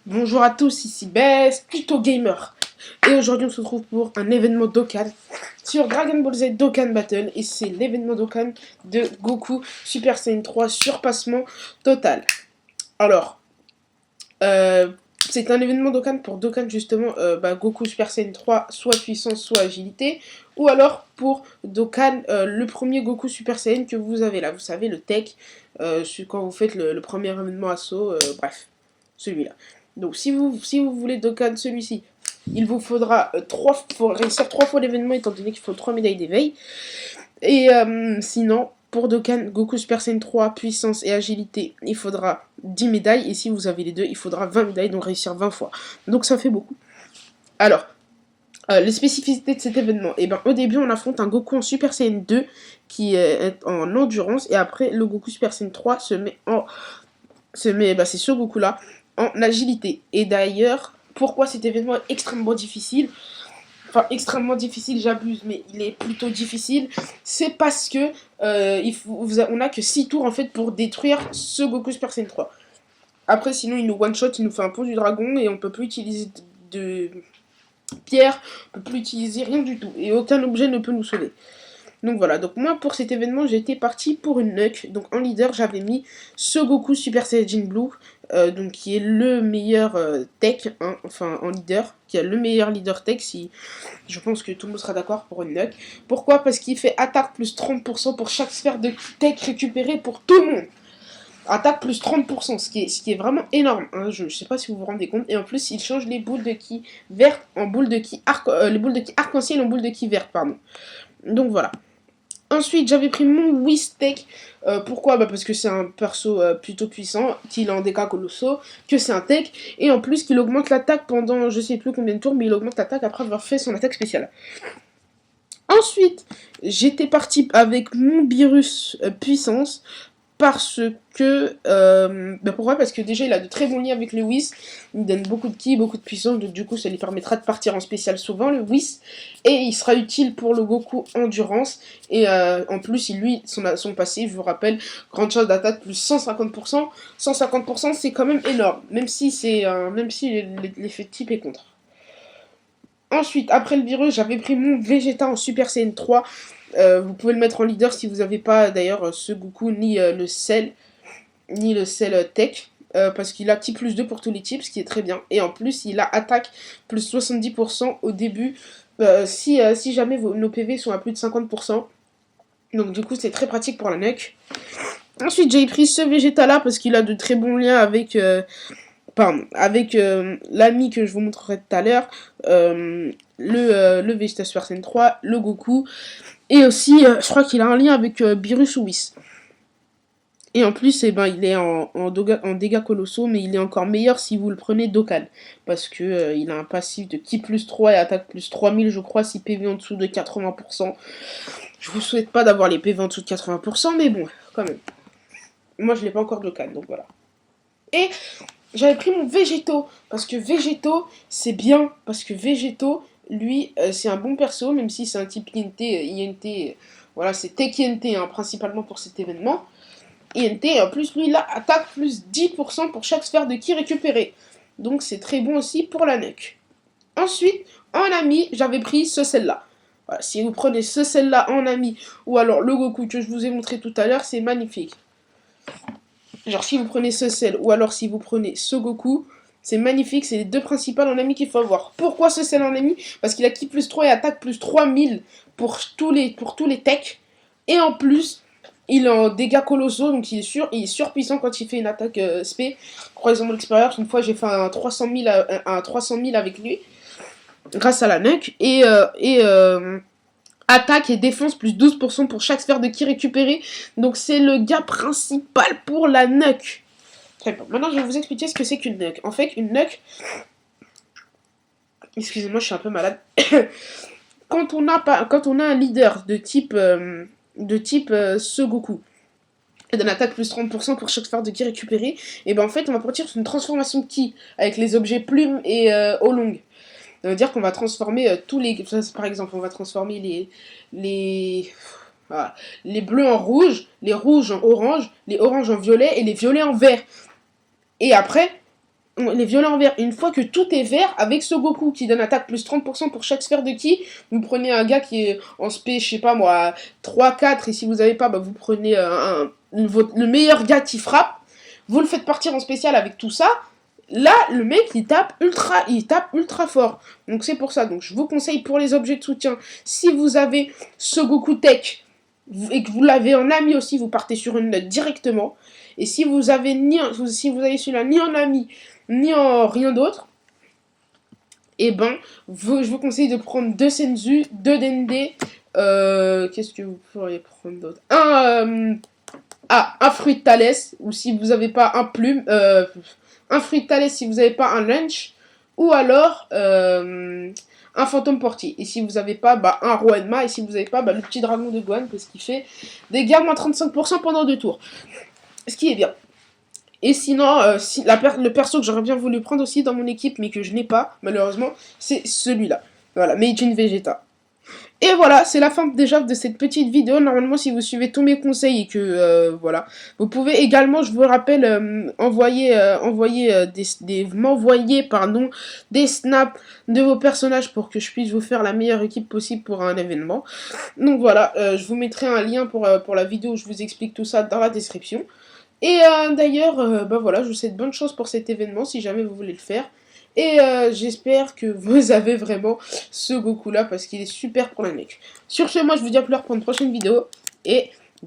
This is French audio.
Bonjour à tous, ici Best, plutôt gamer. Et aujourd'hui on se retrouve pour un événement Dokkan sur Dragon Ball Z Dokkan Battle. Et c'est l'événement Dokkan de Goku Super Saiyan 3 surpassement total. Alors, euh, c'est un événement Dokkan pour Dokkan justement Goku Super Saiyan 3 soit puissance soit agilité. Ou alors pour Dokkan le premier Goku Super Saiyan que vous avez là. Vous savez le tech, quand vous faites le premier événement assaut, bref, celui-là. Donc si vous voulez Dokkan celui-ci, il vous faudra faut réussir 3 fois l'événement étant donné qu'il faut 3 médailles d'éveil. Et sinon, pour Dokkan Goku Super Saiyan 3, puissance et agilité, il faudra 10 médailles. Et si vous avez les deux, il faudra 20 médailles, donc réussir 20 fois. Donc ça fait beaucoup. Alors, les spécificités de cet événement. Et ben, au début, on affronte un Goku en Super Saiyan 2 qui est en endurance. Et après, le Goku Super Saiyan 3 se met en... c'est ce Goku-là en agilité. Et d'ailleurs, pourquoi cet événement est extrêmement difficile? Enfin, extrêmement difficile, j'abuse, mais il est plutôt difficile. C'est parce que on a que 6 tours en fait pour détruire ce Goku Super Saiyan 3. Après, sinon, il nous one-shot, il nous fait un pont du dragon et on peut plus utiliser de pierre, on peut plus utiliser rien du tout. Et aucun objet ne peut nous sauver. Donc voilà, donc moi pour cet événement j'étais parti pour une Nuke. Donc en leader j'avais mis ce Goku Super Saiyajin Blue, donc qui est le meilleur tech, hein, enfin en leader, qui a le meilleur leader tech, si je pense que tout le monde sera d'accord pour une Nuke. Pourquoi? Parce qu'il fait attaque plus 30% pour chaque sphère de tech récupérée pour tout le monde. Attaque plus 30%, ce qui est vraiment énorme, hein, je sais pas si vous vous rendez compte. Et en plus il change les boules de ki vertes en boules de ki les boules de ki arc-en-ciel en boules de ki verte, pardon. Donc voilà. Ensuite, j'avais pris mon Wistek. Pourquoi? Parce que c'est un perso plutôt puissant, qu'il est en dégâts colossaux, que c'est un tech, et en plus qu'il augmente l'attaque pendant je sais plus combien de tours, mais il augmente l'attaque après avoir fait son attaque spéciale. Ensuite, j'étais parti avec mon virus puissance, parce que... pourquoi? Parce que déjà, il a de très bons liens avec le Whis. Il donne beaucoup de ki, beaucoup de puissance. Donc, du coup, ça lui permettra de partir en spécial souvent, le Whis. Et il sera utile pour le Goku Endurance. Et en plus, son passif, je vous rappelle, grande chance d'attaque plus 150%. 150%, c'est quand même énorme. Même si l'effet type est contre. Ensuite, après le virus, j'avais pris mon Vegeta en Super Saiyan 3. Vous pouvez le mettre en leader si vous n'avez pas d'ailleurs ce Goku ni le Cell Tech. Parce qu'il a type plus 2 pour tous les types, ce qui est très bien. Et en plus, il a attaque plus 70% au début, si jamais nos PV sont à plus de 50%. Donc du coup, c'est très pratique pour la Nuke. Ensuite, j'ai pris ce Vegeta là parce qu'il a de très bons liens avec... l'ami que je vous montrerai tout à l'heure, le Vegeta Super Saiyan 3, le Goku, et aussi, je crois qu'il a un lien avec Beerus ou Whis. Et en plus, il est en dégâts colossaux, mais il est encore meilleur si vous le prenez Dokkan. Parce que il a un passif de ki plus 3 et attaque plus 3000, je crois, si PV en dessous de 80%. Je vous souhaite pas d'avoir les PV en dessous de 80%, mais bon, quand même. Moi, je l'ai pas encore Dokkan, donc voilà. Et j'avais pris mon Végéto, parce que Végéto, c'est bien, parce que Végéto, lui, c'est un bon perso, même si c'est un type INT, voilà, c'est Tech INT, hein, principalement pour cet événement. INT, et en plus, lui, il a attaque plus 10% pour chaque sphère de ki récupérée. Donc c'est très bon aussi pour la Nuke. Ensuite, en ami, j'avais pris ce celle-là. Voilà, si vous prenez ce celle-là en ami, ou alors le Goku que je vous ai montré tout à l'heure, c'est magnifique. Genre si vous prenez ce Cell ou alors si vous prenez ce Goku, c'est magnifique, c'est les deux principales en ami qu'il faut avoir. Pourquoi ce Cell en ami? Parce qu'il a ki plus 3 et attaque plus 3000 pour tous les techs. Et en plus, il est en dégâts colossaux, donc il est surpuissant quand il fait une attaque spé. Croisez mon expérience, une fois j'ai fait un 300 000 avec lui, grâce à la Nuke. Attaque et défense plus 12% pour chaque sphère de ki récupérée. Donc c'est le gars principal pour la Nuke. Très bien. Maintenant je vais vous expliquer ce que c'est qu'une Nuke. En fait, une Nuke... Excusez-moi, je suis un peu malade. Quand on a un leader de type ce Goku, et d'une attaque plus 30% pour chaque sphère de ki récupérée, et ben en fait on va partir sur une transformation de ki avec les objets plumes et Olong. Ça veut dire qu'on va transformer tous les... Par exemple, on va transformer voilà, les bleus en rouge, les rouges en orange, les oranges en violet et les violets en vert. Et après, les violets en vert. Et une fois que tout est vert, avec ce Goku qui donne attaque plus 30% pour chaque sphère de ki, vous prenez un gars qui est en spé, je sais pas moi, 3-4, et si vous avez pas, bah, vous prenez le meilleur gars qui frappe, vous le faites partir en spécial avec tout ça. Là, le mec, il tape ultra fort. Donc c'est pour ça. Donc je vous conseille pour les objets de soutien, si vous avez ce Goku Tech et que vous l'avez en ami aussi, vous partez sur une note directement. Et si vous avez celui-là ni en ami ni en rien d'autre, et ben je vous conseille de prendre 2 Senzu, 2 Dende. Qu'est-ce que vous pourriez prendre d'autre? Un fruit de Thalès, ou si vous n'avez pas un plume, un fruit de Thalès si vous n'avez pas un lunch, ou alors un fantôme portier. Et si vous n'avez pas, bah, un Roenma, et si vous n'avez pas, bah, le petit dragon de Gohan, parce qu'il fait des dégâts moins 35% pendant 2 tours. Ce qui est bien. Et sinon, le perso que j'aurais bien voulu prendre aussi dans mon équipe, mais que je n'ai pas, malheureusement, c'est celui-là. Voilà, Made in Vegeta. Et voilà, c'est la fin déjà de cette petite vidéo. Normalement, si vous suivez tous mes conseils et que voilà, vous pouvez également, je vous rappelle, m'envoyer des snaps de vos personnages pour que je puisse vous faire la meilleure équipe possible pour un événement. Donc voilà, je vous mettrai un lien pour la vidéo où je vous explique tout ça dans la description. Et d'ailleurs, bah voilà, je vous souhaite bonne chance pour cet événement si jamais vous voulez le faire. Et j'espère que vous avez vraiment ce Goku là parce qu'il est super pour la neige. Sur ce, moi je vous dis à plus tard pour une prochaine vidéo. Et